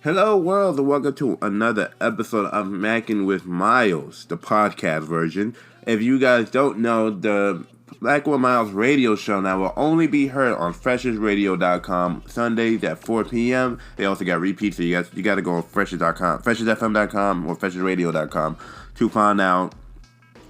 Hello world and welcome to another episode of Mackin with Miles, the podcast version. If you guys don't know, the Black with Miles radio show now will only be heard on freshesradio.com Sundays at 4 p.m. They also got repeats, so you got to go on freshesfm.com or freshesradio.com to find out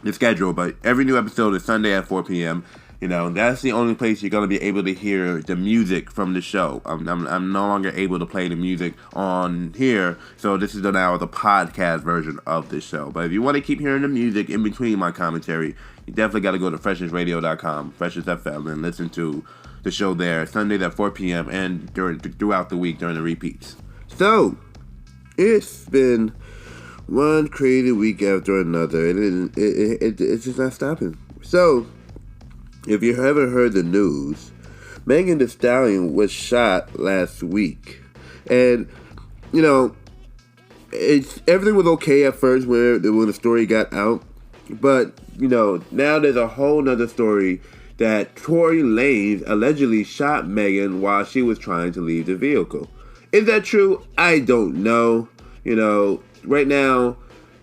the schedule. But every new episode is Sunday at 4 p.m. You know, that's the only place you're going to be able to hear the music from the show. I'm no longer able to play the music on here, so this is now the podcast version of the show. But if you want to keep hearing the music in between my commentary, you definitely got to go to freshesradio.com, Freshes FM, and listen to the show there Sundays at 4 p.m. and throughout the week during the repeats. So, it's been one crazy week after another, and it's just not stopping. So, if you haven't heard the news, Megan Thee Stalion was shot last week. And, you know, everything was okay at first when the story got out. But, you know, now there's a whole nother story that Tory Lanz allegedly shot Megan while she was trying to leave the vehicle. Is that true? I don't know. You know, right now,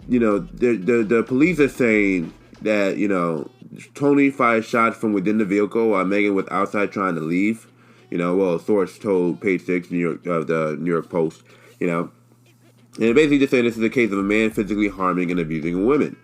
you know, the police are saying that, you know, Tony fired shots from within the vehicle while Megan was outside trying to leave. You know, well, a source told Page 6 the New York Post, you know. And basically just saying this is a case of a man physically harming and abusing women.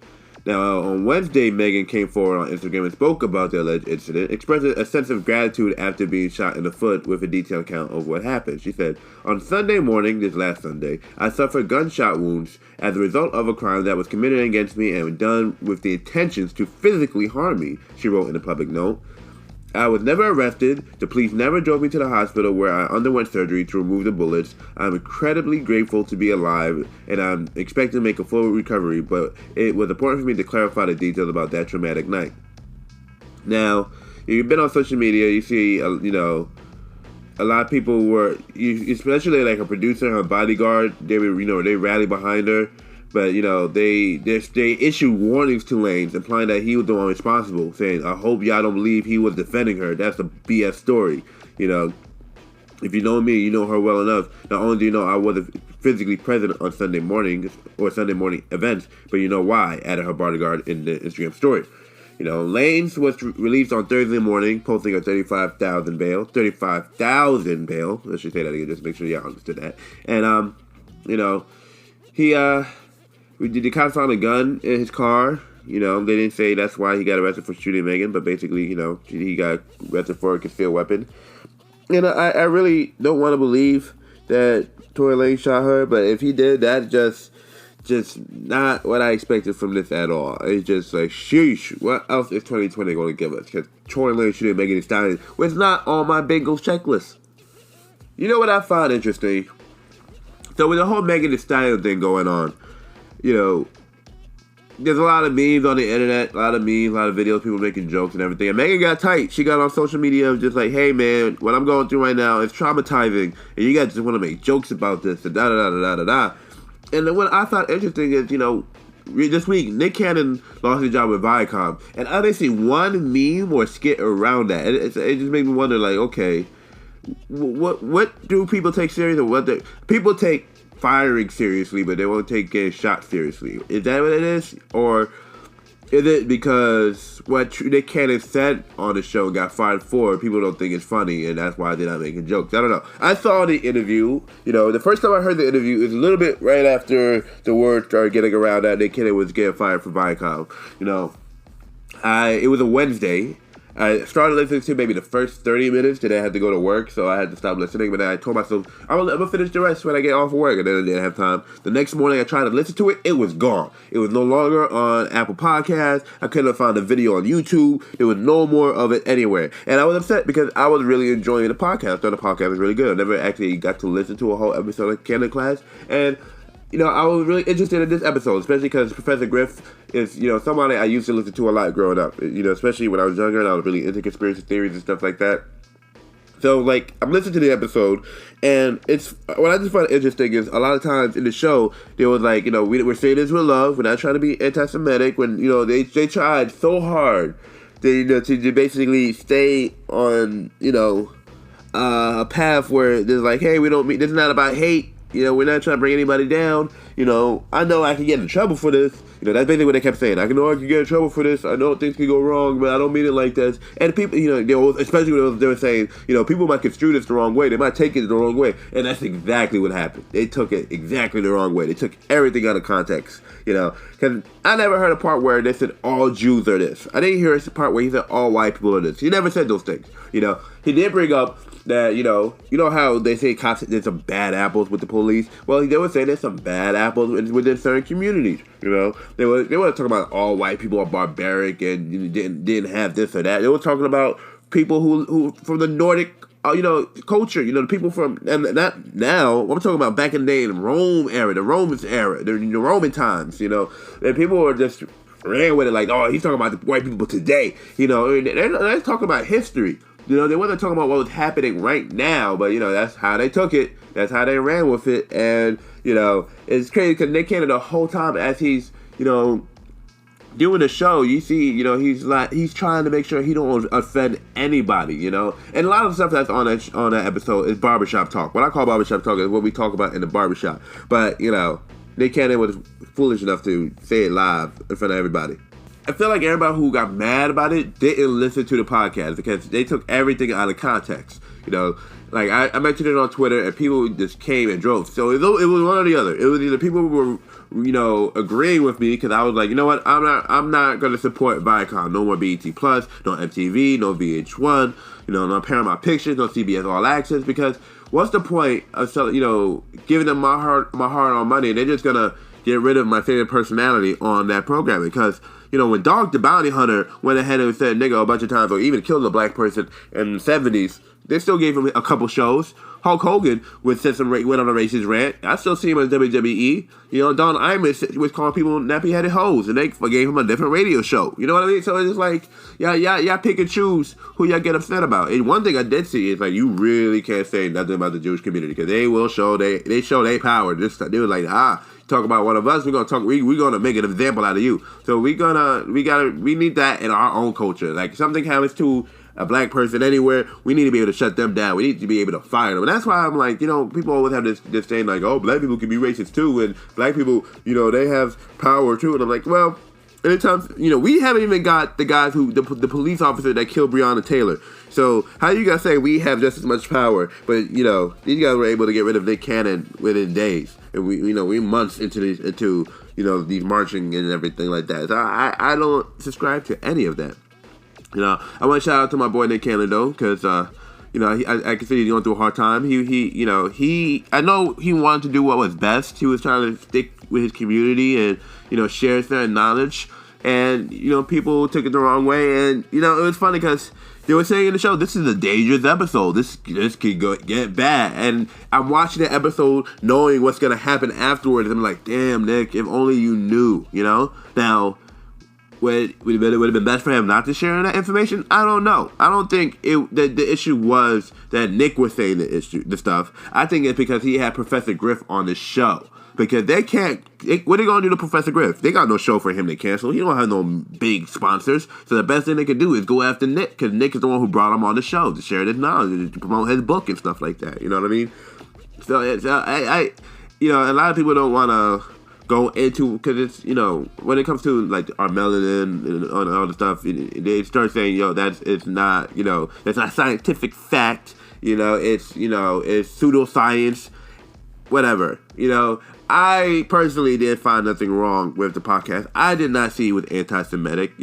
Now, on Wednesday, Megan came forward on Instagram and spoke about the alleged incident, expressing a sense of gratitude after being shot in the foot with a detailed account of what happened. She said, "On Sunday morning, this last Sunday, I suffered gunshot wounds as a result of a crime that was committed against me and done with the intentions to physically harm me," she wrote in a public note. "I was never arrested. The police never drove me to the hospital where I underwent surgery to remove the bullets. I'm incredibly grateful to be alive, and I'm expecting to make a full recovery, but it was important for me to clarify the details about that traumatic night." Now, if you've been on social media, you see, you know, a lot of people were, especially like a producer, her bodyguard, they rallied behind her. But, you know, they issued warnings to Lanz, implying that he was the one responsible, saying, "I hope y'all don't believe he was defending her. That's a BS story." You know, if you know me, you know her well enough. Not only do you know I wasn't physically present on Sunday morning or Sunday morning events, but you know why, added her bodyguard in the Instagram story. You know, Lanz was released on Thursday morning, posting a $35,000 bail. $35,000 bail. Let's just say that again, just to make sure y'all understood that. And, you know, the cops found a gun in his car. You know, they didn't say that's why he got arrested for shooting Megan, but basically, you know, he got arrested for a concealed weapon. And I really don't want to believe that Tory Lanz shot her, but if he did, that's just not what I expected from this at all. It's just like, sheesh, what else is 2020 going to give us? Because Tory Lanz shooting Megan Thee Stalion was not on my bingo checklist. You know what I found interesting? So with the whole Megan Thee Stalion thing going on, you know, there's a lot of memes on the internet, a lot of videos, people making jokes and everything. And Megan got tight. She got on social media just like, "Hey man, what I'm going through right now is traumatizing, and you guys just want to make jokes about this, and da-da-da-da-da-da." And then what I thought interesting is, you know, this week, Nick Cannon lost his job with Viacom. And I didn't see one meme or skit around that. It just made me wonder, like, okay, what do people take serious, or people take firing seriously, but they won't take getting shot seriously? Is that what it is? Or is it because what Nick Cannon said on the show got fired for, people don't think it's funny, and that's why they're not making jokes? I don't know. I saw the interview. You know, the first time I heard the interview is a little bit right after the word started getting around that Nick Cannon was getting fired from Viacom. You know, it was a Wednesday. I started listening to maybe the first 30 minutes, then I had to go to work, so I had to stop listening. But then I told myself, I'm going to finish the rest when I get off of work, and then I didn't have time. The next morning, I tried to listen to it. It was gone. It was no longer on Apple Podcasts. I couldn't find a video on YouTube. There was no more of it anywhere. And I was upset because I was really enjoying the podcast. I thought the podcast was really good. I never actually got to listen to a whole episode of Cannon Class. And you know, I was really interested in this episode, especially because Professor Griff is, you know, somebody I used to listen to a lot growing up. You know, especially when I was younger and I was really into conspiracy theories and stuff like that. So, like, I'm listening to the episode, and it's what I just find interesting is a lot of times in the show, there was like, you know, we're saying this with love. We're not trying to be anti-Semitic. When, you know, they tried so hard to basically stay on, you know, a path where there's like, hey, we don't mean, this is not about hate. we're not trying to bring anybody down. I know I can get in trouble for this. That's basically what they kept saying. I know I can get in trouble for this. I know things can go wrong, but I don't mean it like this. And people, especially when they were saying, people might construe this the wrong way. They might take it the wrong way. And that's exactly what happened. They took it exactly the wrong way. They took everything out of context, Because I never heard a part where they said all Jews are this. I didn't hear a part where he said all white people are this. He never said those things, He did bring up that, how they say cops, there's some bad apples with the police. Well, they were saying there's some bad apples within certain communities, They were talking about all white people are barbaric and didn't have this or that. They were talking about people who from the Nordic, culture, the people from, and not now, I'm talking about back in the day in Rome era, the Romans era, the Roman times, and people were just ran with it like, oh, he's talking about the white people today, they're talking about history. They wasn't talking about what was happening right now, but, that's how they took it. That's how they ran with it. And, it's crazy because Nick Cannon the whole time as he's, doing the show, you see, he's trying to make sure he don't offend anybody, And a lot of stuff that's on that episode is barbershop talk. What I call barbershop talk is what we talk about in the barbershop. But, Nick Cannon was foolish enough to say it live in front of everybody. I feel like everybody who got mad about it didn't listen to the podcast because they took everything out of context. Like I mentioned it on Twitter and people just came and drove. So it was one or the other. It was either people who were, agreeing with me because I was like, you know what, I'm not going to support Viacom. No more BET Plus, no MTV, no VH1, no Paramount Pictures, no CBS All Access because what's the point of giving them my hard-earned money and they're just going to get rid of my favorite personality on that programming because when Dog the Bounty Hunter went ahead and said nigga a bunch of times or even killed a black person in the 70s, they still gave him a couple shows. Hulk Hogan went on a racist rant. I still see him on WWE. Don Imus was calling people nappy-headed hoes, and they gave him a different radio show. You know what I mean? So it's just like, y'all pick and choose who y'all get upset about. And one thing I did see is like, you really can't say nothing about the Jewish community because they will show they show their power. They were like, talk about one of us, we're gonna make an example out of you. So we need that in our own culture. Like something happens to a black person anywhere, we need to be able to shut them down. We need to be able to fire them. And that's why I'm like, people always have this saying like, oh, black people can be racist too, and black people, they have power too. And I'm like, well, anytime, we haven't even got the guys the police officer that killed Breonna Taylor. So how you guys say we have just as much power, but these guys were able to get rid of Nick Cannon within days, and we months into these marching and everything like that. So I don't subscribe to any of that. I want to shout out to my boy Nick Cannon though, because I can see he's going through a hard time. I know he wanted to do what was best. He was trying to stick with his community and share certain knowledge, and people took it the wrong way. And it was funny because they were saying in the show, this is a dangerous episode. This could get bad. And I'm watching the episode knowing what's gonna happen afterwards. I'm like, damn, Nick, if only you knew. Now. Would it have been best for him not to share that information? I don't know. I don't think the issue was that Nick was saying the stuff. I think it's because he had Professor Griff on the show. Because they can't... what are they going to do to Professor Griff? They got no show for him to cancel. He don't have no big sponsors. So the best thing they could do is go after Nick. Because Nick is the one who brought him on the show to share his knowledge, to promote his book and stuff like that. You know what I mean? So I a lot of people don't want to go into, because it's, when it comes to like our melanin and all the stuff, they start saying, it's not scientific fact, it's pseudoscience, whatever. I personally did find nothing wrong with the podcast. I did not see it was anti-Semitic.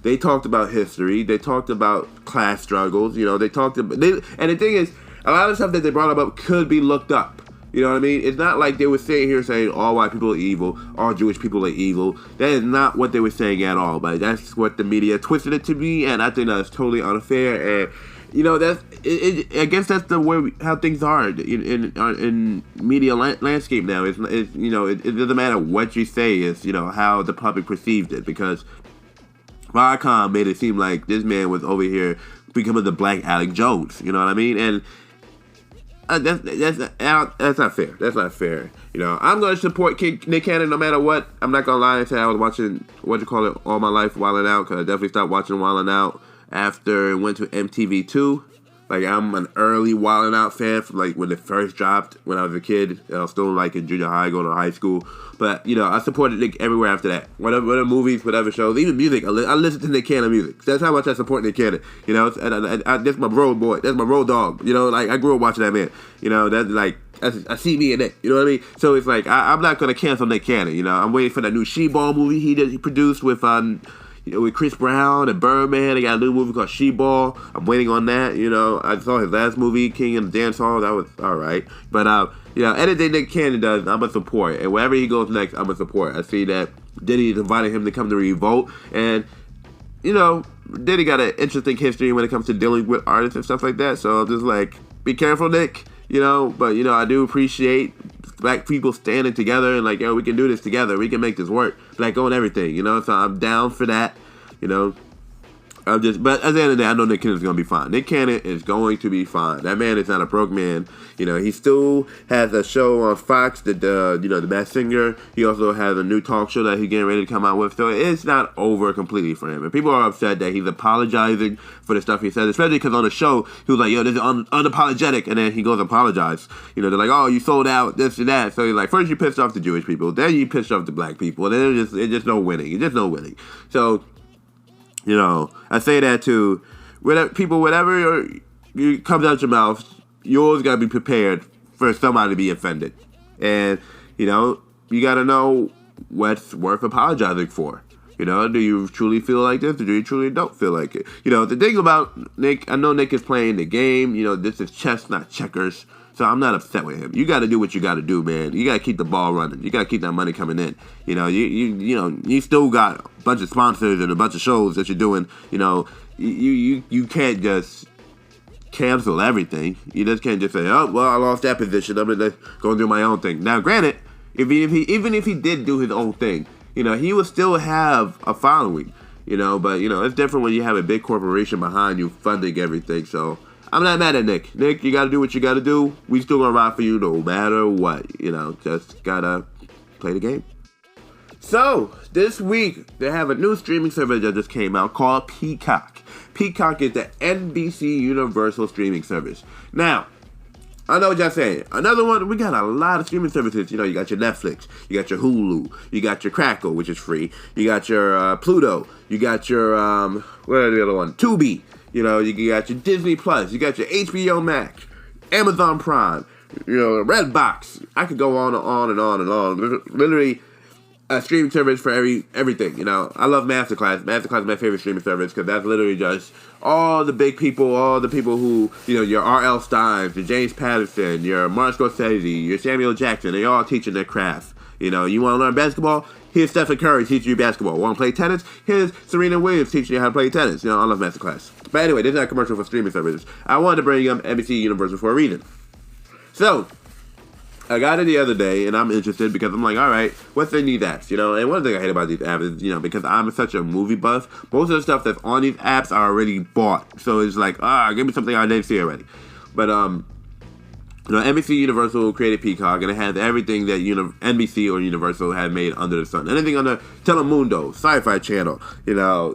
They talked about history, they talked about class struggles, and the thing is, a lot of stuff that they brought up could be looked up. You know what I mean? It's not like they were sitting here saying all white people are evil, all Jewish people are evil. That is not what they were saying at all. But that's what the media twisted it to be, and I think that's totally unfair. And I guess that's the way how things are in media landscape now. It doesn't matter what you say. It's how the public perceived it, because Viacom made it seem like this man was over here becoming the black Alex Jones. You know what I mean? And that's not fair. That's not fair. I'm going to support Nick Cannon no matter what. I'm not going to lie and say I was watching, all my life, Wildin' Out, because I definitely stopped watching Wildin' Out after it went to MTV2. Like, I'm an early Wildin' Out fan from, like, when it first dropped when I was a kid. I was still, like, in junior high, going to high school. But, you know, I supported Nick everywhere after that. Whatever movies, whatever shows, even music. I listen to Nick Cannon music. That's how much I support Nick Cannon. You know, and that's my road boy. That's my road dog. You know, like, I grew up watching that man. You know, that's, like, I see me in it. You know what I mean? So it's like, I'm not going to cancel Nick Cannon. You know, I'm waiting for that new She-Ball movie he produced with, you know, with Chris Brown and Birdman. They got a new movie called She-Ball. I'm waiting on that. You know, I saw his last movie, King and the Dance Hall. That was all right. But, you know, anything Nick Cannon does, I'm a support. And wherever he goes next, I'm a support. I see that Diddy's invited him to come to Revolt. And, you know, Diddy got an interesting history when it comes to dealing with artists and stuff like that. So I'm just like, be careful, Nick. You know, but, you know, I do appreciate black people standing together and like, yo, we can do this together. We can make this work. Black owned everything, you know, so I'm down for that, you know. But at the end of the day, I know Nick Cannon's going to be fine. Nick Cannon is going to be fine. That man is not a broke man. You know, he still has a show on Fox, you know, The Masked Singer. He also has a new talk show that he's getting ready to come out with. So it's not over completely for him. And people are upset that he's apologizing for the stuff he said, especially because on the show, he was like, yo, this is unapologetic. And then he goes apologize. You know, they're like, oh, you sold out, this and that. So he's like, first you pissed off the Jewish people, then you pissed off the black people. And then it's just no winning. It's just no winning. So, you know, I say that to whatever comes out your mouth, you always got to be prepared for somebody to be offended. And, you know, you got to know what's worth apologizing for. You know, do you truly feel like this or do you truly don't feel like it? You know, the thing about Nick, I know Nick is playing the game. You know, this is chess, not checkers. So I'm not upset with him. You got to do what you got to do, man. You got to keep the ball running. You got to keep that money coming in. You know, you know, you still got a bunch of sponsors and a bunch of shows that you're doing. You know, you can't just cancel everything. You just can't just say, oh, well, I lost that position. I'm gonna go do my own thing. Now, granted, even if he did do his own thing, you know, he would still have a following. You know, but you know, it's different when you have a big corporation behind you funding everything. So I'm not mad at Nick. Nick, you got to do what you got to do. We still going to ride for you no matter what. You know, just got to play the game. So, this week, they have a new streaming service that just came out called Peacock. Peacock is the NBC Universal streaming service. Now, I know what y'all saying. Another one, we got a lot of streaming services. You know, you got your Netflix, you got your Hulu, you got your Crackle, which is free. You got your Pluto, you got your, what are the other one? Tubi. You know, you got your Disney Plus, you got your HBO Max, Amazon Prime, you know, Redbox. I could go on and on and on and on. Literally a streaming service for everything. You know, I love Masterclass. Masterclass is my favorite streaming service because that's literally just all the big people, all the people who, you know, your R.L. Steins, your James Patterson, your Martin Scorsese, your Samuel Jackson. They all teaching their craft. You know, you want to learn basketball? Here's Stephen Curry teaching you basketball. Want to play tennis? Here's Serena Williams teaching you how to play tennis. You know, I love Masterclass. But anyway, this is not a commercial for streaming services. I wanted to bring up NBC Universal for a reason. So, I got it the other day, and I'm interested because I'm like, all right, what's in these apps? You know, and one thing I hate about these apps is, you know, because I'm such a movie buff, most of the stuff that's on these apps are already bought. So it's like, give me something I didn't see already. But, you know, NBC Universal created Peacock, and it has everything that NBC or Universal had made under the sun. Anything under Telemundo, Sci-Fi Channel, you know,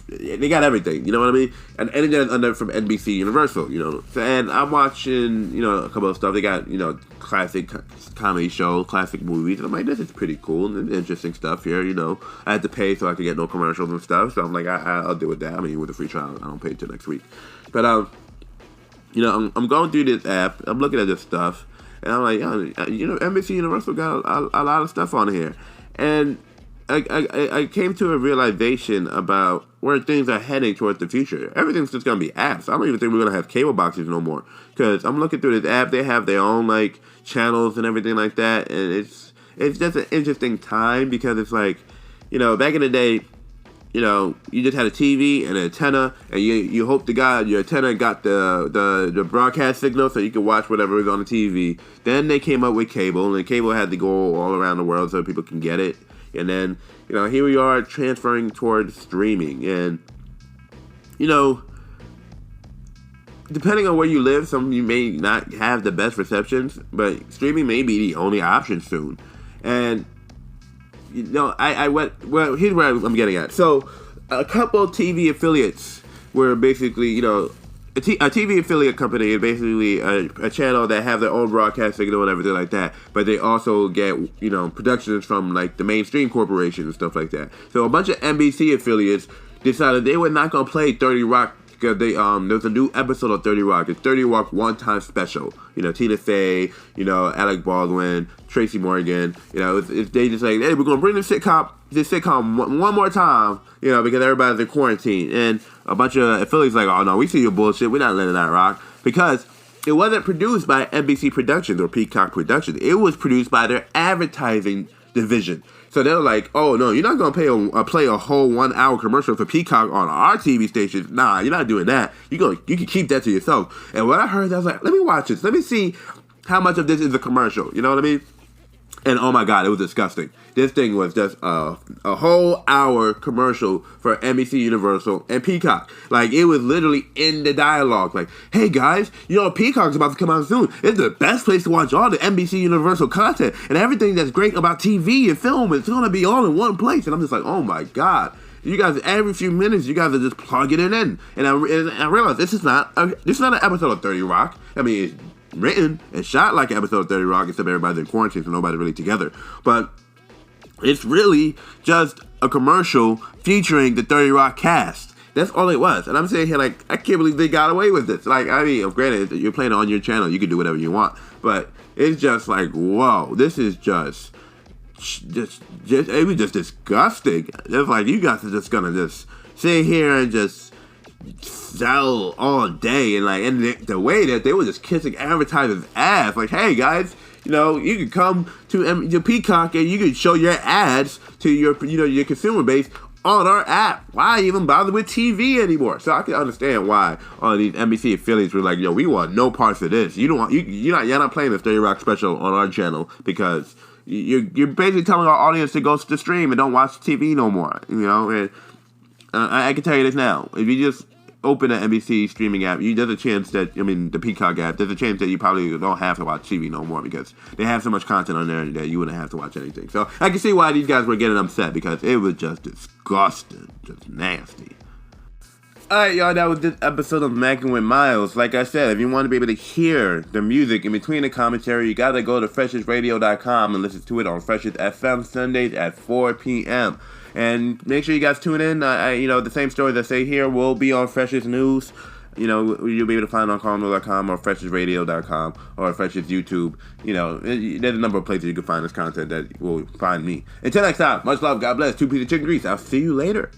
they got everything, you know what I mean? And anything that's under from NBC Universal, you know. So, and I'm watching, you know, a couple of stuff. They got, you know, classic comedy shows, classic movies. And I'm like, this is pretty cool and interesting stuff here, you know. I had to pay so I could get no commercials and stuff. So I'm like, I'll deal with that. I mean, with a free trial, I don't pay until next week. But, you know, I'm going through this app. I'm looking at this stuff, and I'm like, you know, NBC Universal got a lot of stuff on here, and I came to a realization about where things are heading towards the future. Everything's just gonna be apps. I don't even think we're gonna have cable boxes no more, because I'm looking through this app. They have their own like channels and everything like that, and it's just an interesting time because it's like, you know, back in the day, you know, you just had a TV and an antenna, and you hope to God your antenna got the broadcast signal so you could watch whatever was on the TV. Then they came up with cable, and cable had to go all around the world so people can get it. And then, you know, here we are transferring towards streaming. And, you know, depending on where you live, some of you may not have the best receptions, but streaming may be the only option soon. And, you know, well, here's where I'm getting at. So, a couple of TV affiliates were basically, you know, a TV affiliate company is basically a channel that have their own broadcast signal and everything like that, but they also get, productions from like the mainstream corporations and stuff like that. So a bunch of NBC affiliates decided they were not going to play 30 Rock because there's a new episode of 30 Rock. It's 30 Rock one-time special. Tina Fey, Alec Baldwin, Tracy Morgan. They just like, hey, we're going to bring this sitcom one more time, because everybody's in quarantine. And a bunch of affiliates like, oh no, we see your bullshit. We're not letting that rock. Because it wasn't produced by NBC Productions or Peacock Productions. It was produced by their advertising division. So they're like, oh no, you're not going to play a whole 1 hour commercial for Peacock on our TV station. Nah, you're not doing that. You can keep that to yourself. And when I heard that, I was like, let me watch this. Let me see how much of this is a commercial. You know what I mean? And oh my God, it was disgusting. This thing was just a whole hour commercial for NBC Universal and Peacock. Like, it was literally in the dialogue. Like, hey guys, Peacock's about to come out soon. It's the best place to watch all the NBC Universal content. And everything that's great about TV and film, it's going to be all in one place. And I'm just like, oh my God. You guys, every few minutes, you guys are just plugging it in. And I realized this is not an episode of 30 Rock. I mean, it's written and shot like an episode of 30 Rock, except everybody's in quarantine, so nobody's really together. But it's really just a commercial featuring the 30 Rock cast. That's all it was. And I'm sitting here like, I can't believe they got away with this. Like, I mean, granted, you're playing it on your channel, you can do whatever you want. But it's just like, whoa, this is just it was just disgusting. It's like, you guys are just gonna just sit here and just sell all day, and the way that they were just kissing advertisers' ass, like, hey guys, you can come to Peacock and you can show your ads to your your consumer base on our app. Why even bother with TV anymore? So I can understand why all these NBC affiliates were like, we want no parts of this. You're not playing this 30 Rock special on our channel because you're basically telling our audience to go to stream and don't watch TV no more. And I can tell you this now. If you just open an NBC streaming app, there's a chance that, the Peacock app, there's a chance that you probably don't have to watch TV no more because they have so much content on there that you wouldn't have to watch anything. So I can see why these guys were getting upset because it was just disgusting, just nasty. Alright, y'all, that was this episode of Mackin with Miles. Like I said, if you want to be able to hear the music in between the commentary, you gotta go to freshesradio.com and listen to it on Freshest FM Sundays at 4 p.m. And make sure you guys tune in. The same stories I say here will be on Freshest News. You'll be able to find it on callno.com or freshesradio.com or Freshest YouTube. There's a number of places you can find this content that will find me. Until next time, much love, God bless, 2 pieces of chicken grease. I'll see you later.